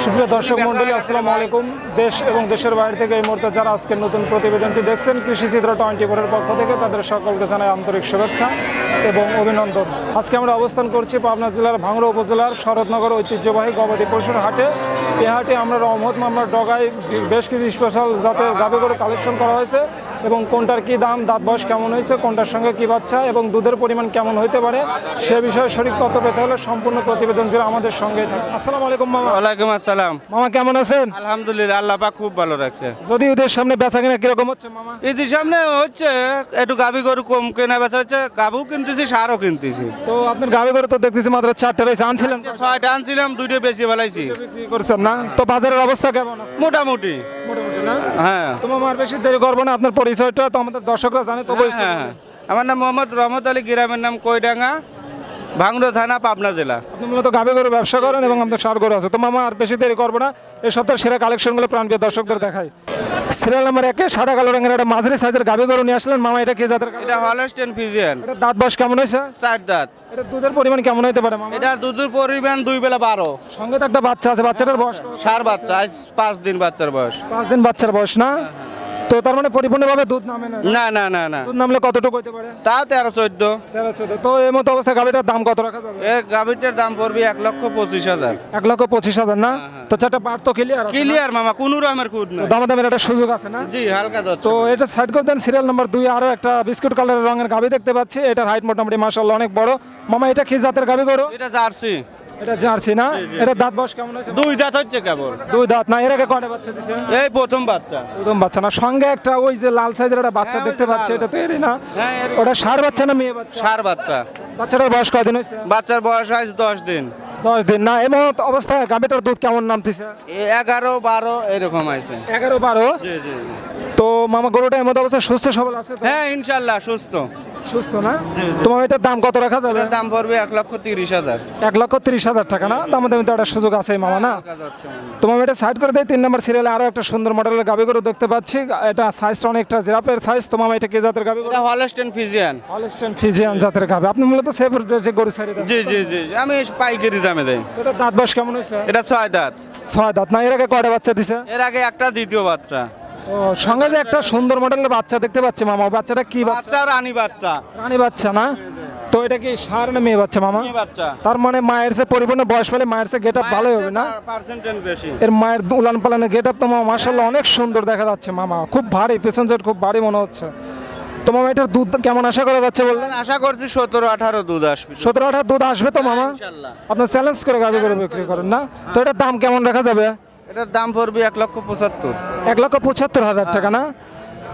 সুপ্রিয় দর্শক মণ্ডলী, আসসালামু আলাইকুম। দেশ এবং দেশের বাইরে থেকে এই মুহূর্তে যারা আজকের নতুন প্রতিবেদনটি দেখছেন কৃষিচিত্র 24-এর পক্ষ থেকে তাদের সকলকে জানাই আন্তরিক শুভেচ্ছা এবং অভিনন্দন। আজকে আমরা অবস্থান করছি পাবনা জেলার ভাঙড়া উপজেলার শরৎনগর ঐতিহ্যবাহী গবাদি পশুর হাটে। এই হাটে আমরা রহমত মামলার ডগায় বেশ কিছু স্পেশাল জাতের গাভী গরু কালেকশন করা হয়েছে এবং কোনটার কি দাম, দাঁত বয়স কেমন হয়েছে, কোনটার সঙ্গে কি বাচ্চা এবং দুধের পরিমাণ কেমন হতে পারে সে বিষয়ে সঠিক তথ্য পেতে হলে সম্পূর্ণ প্রতিবেদন জুড়ে আমাদের সঙ্গে। আসসালামু আলাইকুম মামা। ওয়ালাইকুম আসসালাম। মামা কেমন আছেন? আলহামদুলিল্লাহ, আল্লাহ পাক খুব ভালো রাখছে। যদি ঈদের সামনে বেচা কিনা কিরকম হচ্ছে মামা? ঈদের সামনে হচ্ছে একটু গাভী গরু কম কেনা বেচা হচ্ছে, গাভীও কিনতেছি সারও কিনতেছি। তো আপনার গাভী গরু তো দেখতেছি মাত্র 4টে রয়েছে, আনছিলেন? 6টা আনছিলাম, 2টা বেশি ফেলাইছি। বিক্রি করছেন না? তো বাজারের অবস্থা কেমন আছে? মোটামুটি। মোটামুটি না? হ্যাঁ তো মামা আর বেশি দেরি করবো না, আপনার পরিচয়টা তো আমাদের দর্শকরা জানে, তবু একটু হ্যাঁ হ্যাঁ। আমার নাম মোহাম্মদ রহমত আলী, গ্রামের নাম কইডাঙ্গা, ভাঙড়া থানা, পাবনা জেলা। আপনি মূলত গাভী গরু ব্যবসা করেন এবং আমাদের ষাঁড় গরু আছে। তো মামা আর বেশি দেরি করবো না, এই সপ্তাহের সেরা কালেকশনগুলো প্রাণপ্রিয় দর্শকদের দেখাই। সিরিয়াল নাম্বার 1-এ সাদা কালো রঙের একটা মাঝারি সাইজের গাভী গরু নিয়ে আসলেন মামা। এটা কি জাতের গাভী? এটা হলস্টেইন ফ্রিজিয়ান। এটা দাঁত বয়স কেমন হয়েছে? 4 দাঁত। এটা দুধের পরিমাণ কেমন হতে পারে মামা? এটার দুধের পরিমাণ 2 বেলা 12। সঙ্গে তো একটা বাচ্চা আছে, বাচ্চাটার বয়স? সার বাচ্চা, আজ 5 দিন বাচ্চার বয়স। 5 দিন বাচ্চার বয়স না? তো তার মানে পরিপূর্ণভাবে দুধ নামে না? না না না না, দুধ নামলে কতটুকু হতে পারে? তা 13-14। 13-14। তো এই মতো অবস্থায় গাভীটার দাম কত রাখা যাবে? এই গাভীটার দাম পড়বে 1,25,000। 1,25,000 না? তো চারটা পার্ট তো ক্লিয়ার আছে? ক্লিয়ার মামা, কোনো রকমের খুদ নাই। দামাদামের একটা সুযোগ আছে না? জি, হালকা যাচ্ছে। তো এটা সাইড করে দেন। সিরিয়াল নাম্বার 2 আরো একটা বিস্কুট কালারের রঙের গাভী দেখতে পাচ্ছি। এটার হাইট মোটামুটি মাশাআল্লাহ অনেক বড়। মামা এটা কি জাতের গাভী গরু? এটা জার্সি। এটা জার্সি না? এটা দাঁত বয়স কেমন হয়েছে? 2 দাঁত হচ্ছে কেবল। 2 দাঁত না? এর আগে কয়টা বাচ্চা দিছে? এই প্রথম বাচ্চা। প্রথম বাচ্চা না? সঙ্গে একটা ওই যে লাল সাইজের একটা বাচ্চা হ্যাঁ, দেখতে ওই যে পাচ্ছি, লাল। এটা তো এরই না? হ্যাঁ, ওটা ষাঁড় বাচ্চা না মেয়ে বাচ্চা? সার বাচ্চা। বাচ্চাটার বয়স কয়দিন হয়েছে? বাচ্চার বয়স আজ 10 দিন। 10 দিন না? এমন অবস্থায় গাভীটার দুধ কেমন নামতেছে? 11-12 এরকম আছে। 11-12? জি জি। তো মামা গরুটা এমন অবস্থায় সুস্থ সবল আছে তো? হ্যাঁ ইনশাআল্লাহ সুস্থ। সুস্থ না? তোমার এটার দাম কত রাখা যাবে? এটার দাম পড়বে 1,30,000। 1,30,000 টাকা না? দাম দামি তো একটা সুযোগ আছে মামা না? তোমার এটা সাইড করে দেয়। 3 নম্বর সিরিয়ালে আরো একটা সুন্দর মডেলের গাভী গরু দেখতে পাচ্ছি। এটা সাইজটা অনেকটা জিরাফের সাইজ। তোমার এটা কি জাতের গাভী গরু? এটা হলস্টেইন ফ্রিজিয়ান। হলস্টেইন ফ্রিজিয়ান জাতের গাভী। আপনি মূলত সেফ রেটে গরু ছেড়ে দেন? জি জি জি, আমি পাইকারি দামে দেই। এটা দাঁত বয়স কেমন হয়েছে? এটা 6 দাঁত। 6 দাঁত না? এর আগে কয়টা বাচ্চা দিছে? এর আগে একটা, দ্বিতীয় বাচ্চা। ও সঙ্গে যে একটা সুন্দর মডেলের বাচ্চা দেখতে পাচ্ছি মামা, বাচ্চাটা কি বাচ্চা? বাচ্চা রানী বাচ্চা। রানী বাচ্চা না? তো এটা কি ষাঁড় না মেয়ে বাচ্চা মামা? মেয়ে বাচ্চা। তার মানে মায়ের সে পরিপূর্ণ বয়স পেলে মায়ের সে গেট আপ ভালোই হবে না? পার্সেন্টেজ বেশি। এর মায়ের উলান পালানের গেট আপ তো মামা মাশাআল্লাহ অনেক সুন্দর দেখা যাচ্ছে মামা। খুব ভারী, পেছন সাইড খুব ভারী মনে হচ্ছে। তো মামা এটার দুধ কেমন আশা করা যাচ্ছে বললেন? আশা করছি 17-18 দুধ আসবে। 17-18 দুধ আসবে তো মামা? ইনশাআল্লাহ। আপনার চ্যালেঞ্জ করে গাভী করে বিক্রি করেন না? তো এটার দাম কেমন রাখা যাবে? এটার দাম পড়বে 1,75,000। 1,75,000 টাকা না?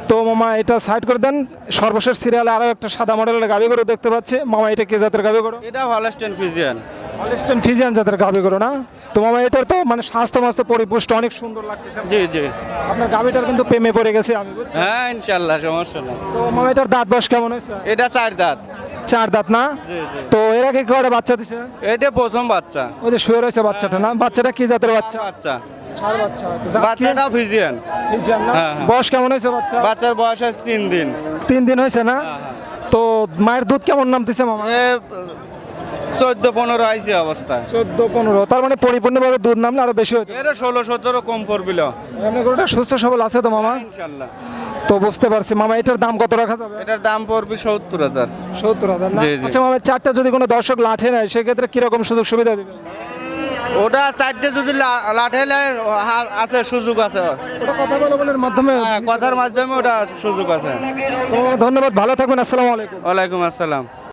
তো মামা এটা সাইড করে দেন। সর্বশেষ সিরিয়ালে আরো একটা সাদা মডেলের গাভী গরু দেখতে পাচ্ছি। মামা এটা কি জাতের গাভী গরু? এটা হলস্টেইন ফ্রিজিয়ান। হলস্টেইন ফ্রিজিয়ান জাতের গাভী গরু না? তো মামা এটার তো মানে স্বাস্থ্য মাস্ত পরিপুষ্ট, অনেক সুন্দর লাগতেছে। জি জি। আপনার গাভীটার কিন্তু প্রেমে পড়ে গেছে আমি, বুঝছি। হ্যাঁ ইনশাআল্লাহ, সমস্যা নেই। তো মামা এটার দাঁত বয়স কেমন হয়েছে? এটা 4 দাঁত। 4 দাঁত না? জি জি। তো এর আগে কয়টা বাচ্চা দিছে? এটা প্রথম বাচ্চা। ওই যে শুয়ে রয়েছে বাচ্চাটা না? বাচ্চাটা কি জাতের বাচ্চা? বাচ্চা। ষাঁড় বাচ্চা। বাচ্চাটা ফ্রিজিয়ান। ফ্রিজিয়ান না? হ্যাঁ, হ্যাঁ। বয়স কেমন হয়েছে বাচ্চা? বাচ্চার বয়স আজ 3 দিন। 3 দিন হয়েছে না? তো মায়ের দুধ কেমন নামতেছে মামা? 14-15 আইসি অবস্থায়। 14-15। তার মানে পরিপূর্ণভাবে দুধ নামলে আরো বেশি হতো। এর 16-17 কম পড়বিল। এমনি গরুটা সুস্থ সবল আছে তো মামা? ইনশাআল্লাহ। তো বুঝতে পারছি মামা। এটার দাম কত রাখা যাবে? এটার দাম পড়বে 70,000। 70,000 না? জি, জি। আচ্ছা মামা, চারটা যদি কোনো দর্শক লাঠে নেয় সেক্ষেত্রে কিরকম সুযোগ সুবিধা দিবে? ওটা 4টে যদি লাঠে নেয়, আছে সুযোগ আছে। ওটা কথা বলার মাধ্যমে? হ্যাঁ, কথার মাধ্যমে ওটা সুযোগ আছে। তো ধন্যবাদ, ভালো থাকবেন, আসসালামু আলাইকুম। ওয়ালাইকুম আসসালাম।